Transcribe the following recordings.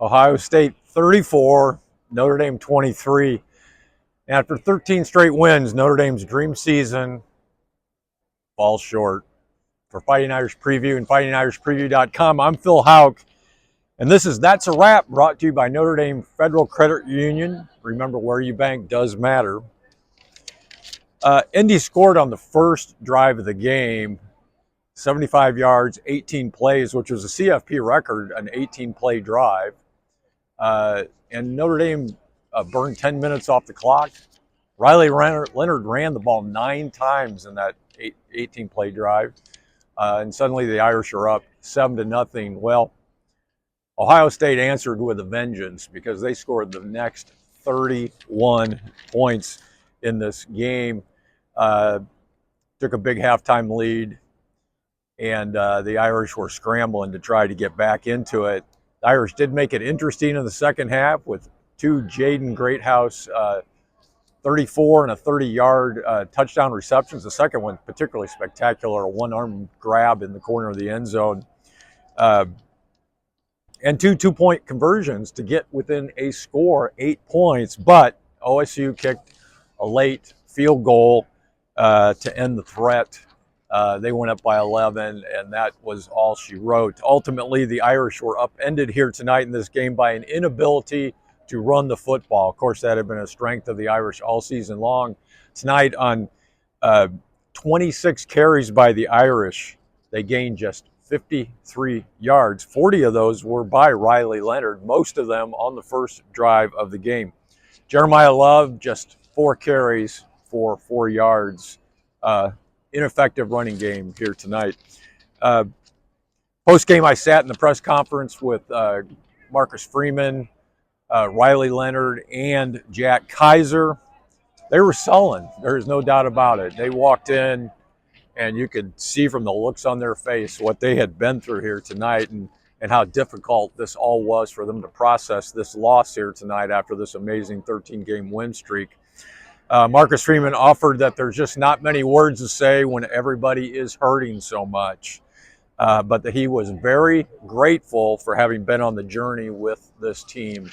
Ohio State 34, Notre Dame 23. After 13 straight wins, Notre Dame's dream season falls short. For Fighting Irish Preview and fightingirishpreview.com, I'm Phil Houk, and this is That's a Wrap, brought to you by Notre Dame Federal Credit Union. Remember, where you bank does matter. Indy scored on the first drive of the game, 75 yards, 18 plays, which was a CFP record, an 18-play drive. And Notre Dame burned 10 minutes off the clock. Riley Leonard ran the ball 9 times in that 18-play drive. And suddenly the Irish are up 7-0. Well, Ohio State answered with a vengeance because they scored the next 31 points in this game. Took a big halftime lead, and the Irish were scrambling to try to get back into it. The Irish did make it interesting in the second half with 2 Jaden Greathouse 34 and a 30-yard touchdown receptions. The second one particularly spectacular, a one-arm grab in the corner of the end zone. And 2 two-point conversions to get within a score, 8 points. But OSU kicked a late field goal to end the threat. They went up by 11, and that was all she wrote. Ultimately, the Irish were upended here tonight in this game by an inability to run the football. Of course, that had been a strength of the Irish all season long. Tonight, on 26 carries by the Irish, they gained just 53 yards. 40 of those were by Riley Leonard, most of them on the first drive of the game. Jeremiah Love, just 4 carries for 4 yards. Ineffective running game here tonight. Post-game, I sat in the press conference with Marcus Freeman, Riley Leonard, and Jack Kaiser. They were sullen. There's no doubt about it. They walked in, and you could see from the looks on their face what they had been through here tonight and how difficult this all was for them to process this loss here tonight after this amazing 13-game win streak. Marcus Freeman offered that there's just not many words to say when everybody is hurting so much, but that he was very grateful for having been on the journey with this team.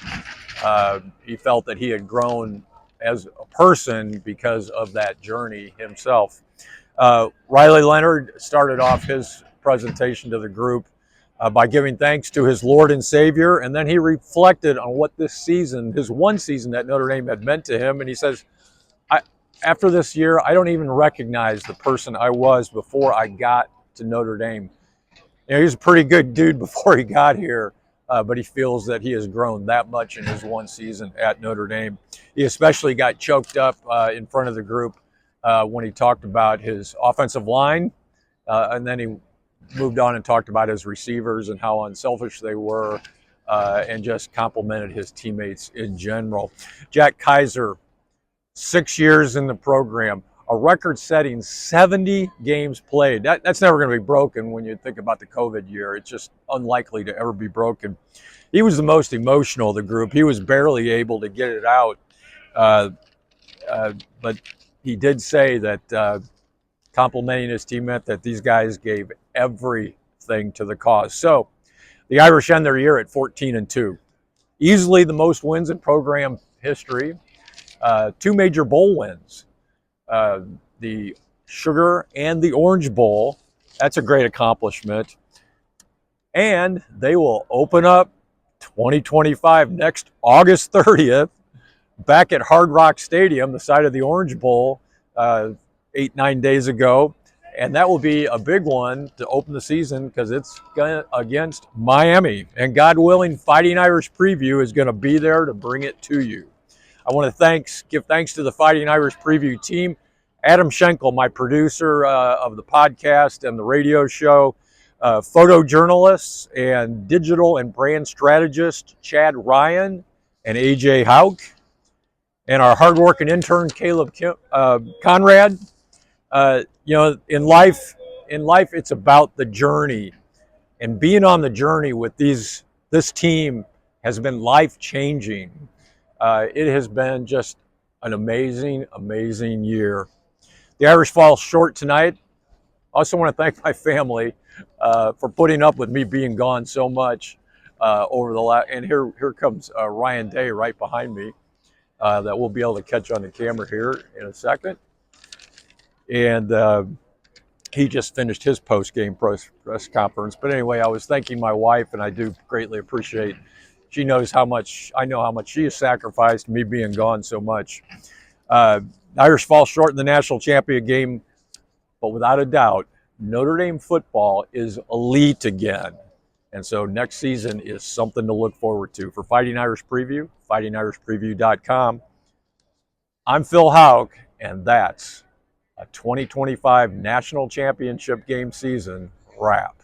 He felt that he had grown as a person because of that journey himself. Riley Leonard started off his presentation to the group by giving thanks to his Lord and Savior, and then he reflected on what this season, his one season at Notre Dame, had meant to him, and he says, after this year, I don't even recognize the person I was before I got to Notre Dame. You know, he was a pretty good dude before he got here, but he feels that he has grown that much in his one season at Notre Dame. He especially got choked up in front of the group when he talked about his offensive line, and then he moved on and talked about his receivers and how unselfish they were, and just complimented his teammates in general. Jack Kaiser, 6 years in the program, a record-setting 70 games played. That's never going to be broken when you think about the COVID year. It's just unlikely to ever be broken. He was the most emotional of the group. He was barely able to get it out, but he did say that complimenting his team meant that these guys gave everything to the cause. So the Irish end their year at 14-2. Easily the most wins in program history. 2 major bowl wins, the Sugar and the Orange Bowl. That's a great accomplishment. And they will open up 2025 next August 30th back at Hard Rock Stadium, the site of the Orange Bowl, 8-9 days ago. And that will be a big one to open the season because it's against Miami. And God willing, Fighting Irish Preview is going to be there to bring it to you. I want to give thanks to the Fighting Irish Preview team, Adam Schenkel, my producer of the podcast and the radio show, photojournalists and digital and brand strategist Chad Ryan and AJ Houk, and our hardworking intern Caleb Conrad. In life, it's about the journey, and being on the journey with this team has been life-changing. It has been just an amazing, amazing year. The Irish fall short tonight. I also want to thank my family for putting up with me being gone so much. over the and here comes Ryan Day right behind me that we'll be able to catch on the camera here in a second. And he just finished his post-game press conference. But anyway, I was thanking my wife, and I do greatly appreciate. She knows how much I know how much she has sacrificed, me being gone so much. Irish fall short in the national champion game, but without a doubt, Notre Dame football is elite again. And so next season is something to look forward to. For Fighting Irish Preview, fightingirishpreview.com, I'm Phil Houk, and that's a 2025 national championship game season wrap.